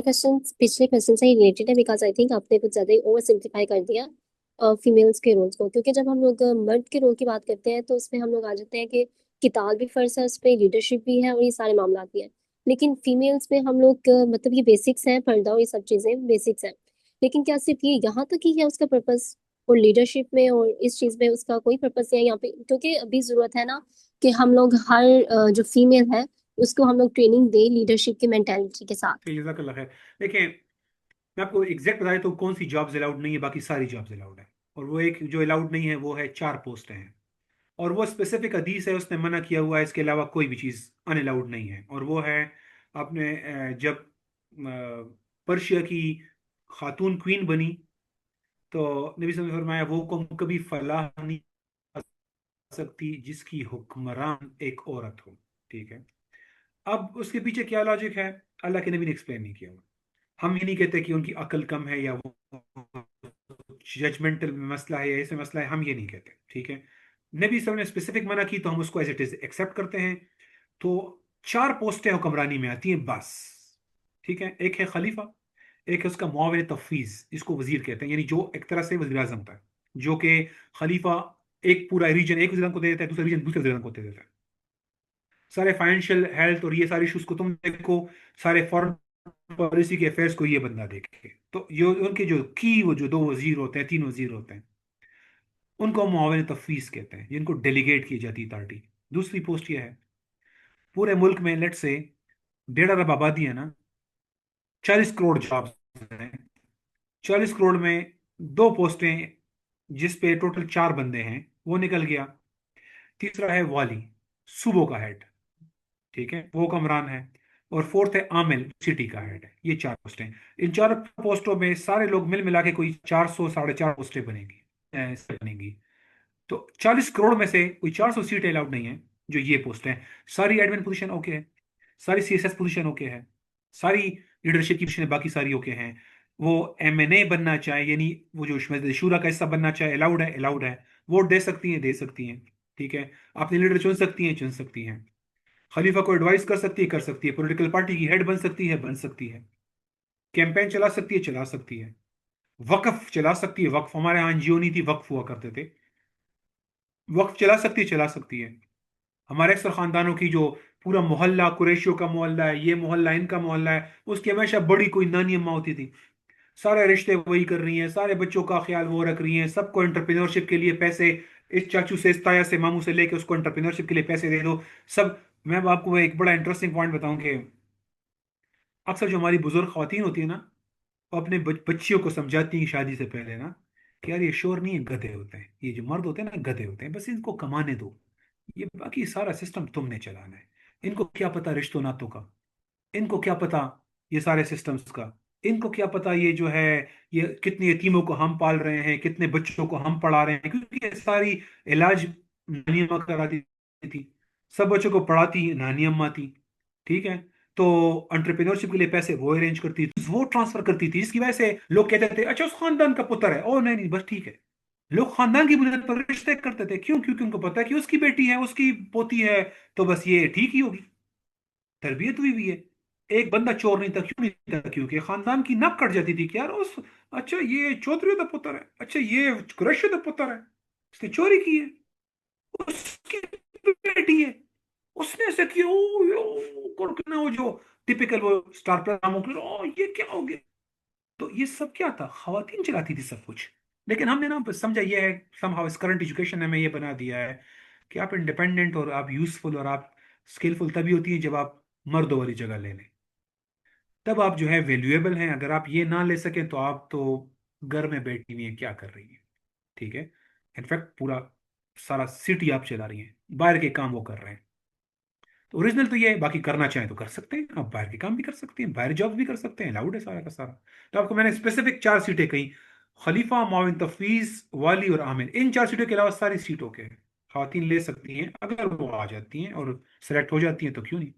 Question पिछले question से ही related है बिकॉज आई थिंक आपने कुछ ज्यादा ही ओवर सिंप्लीफाई कर दिया फीमेल्स के रोल्स को, क्योंकि जब हम लोग मर्द के रोल की बात करते हैं तो उसमें हम लोग आ जाते हैं कि किताब भी फर्ज है, उस पर लीडरशिप भी है और ये सारे मामला भी हैं। लेकिन फीमेल्स में हम लोग मतलब ये बेसिक्स हैं, पर्दा और ये सब चीजें बेसिक्स हैं। लेकिन क्या सिर्फ ये यहाँ तक ही है उसका पर्पस? और लीडरशिप में और इस चीज में उसका कोई पर्पस नहीं है यहाँ पे, क्योंकि अभी जरूरत है ना कि हम लोग हर जो फीमेल है उसको हम लोग ट्रेनिंग दे लीडरशिप की मेंटेलिटी के साथ। जज़ाकल्लाह खैर। देखिए, मैं आपको एग्जैक्ट बताया तो कौन सी जॉब्स अलाउड नहीं है, बाकी सारी जॉब्स अलाउड है। और वो एक जो अलाउड नहीं है वो है 4 पोस्ट हैं। और वो स्पेसिफिक हदीस है, उसने मना किया हुआ है, इसके अलावा कोई भी चीज़ अनअलाउड नहीं है। और वो है, आपने जब पर्शिया की खातून क्वीन बनी तो नबी सल्लल्लाहु अलैहि वसल्लम ने फरमाया वो कौम कभी फलाह नहीं पा सकती जिसकी हुक्मरान एक औरत हो। ठीक है। अब उसके पीछे क्या लॉजिक है, अल्लाह के नबी ने एक्सप्लेन नहीं किया हुआ। हम ये नहीं कहते कि उनकी अकल कम है या वो जजमेंटल मसला है या ऐसे मसला है, हम ये नहीं कहते। ठीक है। नबी सब ने स्पेसिफिक मना की तो हम उसको एज इट इज एक्सेप्ट करते हैं। तो 4 पोस्टें हुक्मरानी में आती हैं बस। ठीक है। एक है खलीफा, एक है उसका मुआविन तफवीज, जिसको वजीर कहते हैं, यानी जो एक तरह से वजीर आजम होता है, जो कि खलीफा एक पूरा रीजन एक वजीर को दे देता है, दूसरा रीजन दूसरे वजीर को दे देता है। सारे फाइनेंशियल हेल्थ और ये सारे इशूज को तुम देखो, सारे फॉरेन पॉलिसी के अफेयर्स को ये बंदा देखे। तो ये उनके जो की वो जो 2 वजीर होते हैं, 3 वजीर होते हैं, उनको मुआविन तफवीज कहते हैं, जिनको डेलीगेट की जाती है अथॉरिटी। दूसरी पोस्ट ये है, पूरे मुल्क में लेट से 1.5 अरब आबादी है ना, 40 करोड़ जॉब्स हैं। 40 करोड़ में 2 पोस्टें जिस पे टोटल 4 बंदे हैं वो निकल गया। तीसरा है वाली, सूबों का हेड। ठीक है, वो कमरान है। और फोर्थ है आमिल, सिटी का हेड है। ये 4 पोस्टें। इन 4 पोस्टों में सारे लोग मिल मिला के कोई 400 450 पोस्टें बनेंगी, बनेंगी। तो 40 करोड़ में से कोई 400 सीटें अलाउड नहीं है। जो ये पोस्ट है, सारी एडमिन पोजीशन ओके है, सारी सीएसएस पोजीशन ओके है, सारी लीडरशिप की पोजीशन बाकी सारी ओके हैं। वो एमएनए बनना चाहे, यानी वो जो मजलिस शूरा का हिस्सा बनना चाहे, अलाउड है, अलाउड है। वोट दे सकती हैं, दे सकती हैं। ठीक है। अपनी लीडर चुन सकती हैं, चुन सकती हैं। खलीफा को एडवाइस कर सकती है, पॉलिटिकल पार्टी की हेड बन सकती है, बन सकती है। कैंपेन चला सकती है, चला सकती है। वक्फ चला सकती है, वक्फ हमारे यहाँ एनजीओ नहीं थी, वक्फ हुआ करते थे। वक्फ चला सकती है, चला सकती है। हमारे अक्सर खानदानों की जो पूरा मोहल्ला कुरैशियों का मोहल्ला है, ये मोहल्ला इनका मोहल्ला है, उसकी हमेशा बड़ी कोई नानी अम्मा होती थी। सारे रिश्ते वही कर रही हैं, सारे बच्चों का ख्याल वो रख रही हैं, सबको एंटरप्रेन्योरशिप के लिए पैसे, इस चाचू से, इस ताया से, मामू से लेके उसको एंटरप्रेन्योरशिप के लिए पैसे दे दो सब। मैं आपको एक बड़ा इंटरेस्टिंग पॉइंट बताऊं कि अक्सर जो हमारी बुजुर्ग खवातीन होती है ना, वो अपने बच्चियों को समझाती हैं शादी से पहले ना, कि यार ये शोर नहीं है, गधे होते हैं, ये जो मर्द होते हैं ना गधे होते हैं, बस इनको कमाने दो, ये बाकी सारा सिस्टम तुमने चलाना है। इनको क्या पता रिश्तों नातों का, इनको क्या पता ये सारे सिस्टम्स का, इनको क्या पता ये जो है, ये कितने यतीमों को हम पाल रहे हैं, कितने बच्चों को हम पढ़ा रहे हैं, क्योंकि ये सारी इलाज नानी अम्मा कराती थी, सब बच्चों को पढ़ाती नानी अम्मा थी। ठीक है। तो एंटरप्रेन्योरशिप के लिए पैसे वो अरेंज करती थी, वो ट्रांसफर करती थी, जिसकी वजह से लोग कहते थे अच्छा उस खानदान का पुत्र है, ओ नहीं नहीं बस ठीक है। लोग खानदान की बुनियाद पर रिश्ते करते थे, क्यों? क्योंकि उनको पता है कि उसकी बेटी है, उसकी पोती है, तो बस ये ठीक ही होगी। तरबियत हुई भी है। एक बंदा चोर नहीं था, क्यों नहीं था? क्योंकि खानदान की नक कट जाती थी कि यार उस, अच्छा ये चौधरी का पुत्र है, अच्छा ये कुरैशी का पुत्र है, इसने चोरी की है, उसकी बेटी है, उसने ऐसा किया, ओ करके ना, वो जो टिपिकल वो स्टार प्रोग्रामों के, ओ ये क्या हो गया। तो ये सब क्या था, खवातीन चलाती थी सब कुछ। लेकिन हमने ना समझा ये है, समहाउ इस करंट एजुकेशन ने हमें ये बना दिया है कि आप इंडिपेंडेंट और आप यूजफुल और आप स्किलफुल तभी होती है जब आप मर्दों वाली जगह ले लें। तब आप जो है वैल्यूएबल हैं। अगर आप ये ना ले सकें तो आप तो घर में बैठी हुई हैं, क्या कर रही हैं? ठीक है। इनफैक्ट पूरा सारा सिटी आप चला रही हैं, बाहर के काम वो कर रहे हैं। तो ओरिजिनल तो ये है, बाकी करना चाहें तो कर सकते हैं, आप बाहर के काम भी कर सकते हैं, बाहर जॉब भी कर सकते हैं, अलाउड है सारा का सारा। तो आपको मैंने स्पेसिफिक 4 सीटें कही, खलीफा, माविन तफवीज, वाली और आमिर। इन 4 सीटों के अलावा सारी सीटों के खातन ले सकती हैं, अगर वो आ जाती हैं और सेलेक्ट हो जाती हैं तो क्यों नहीं।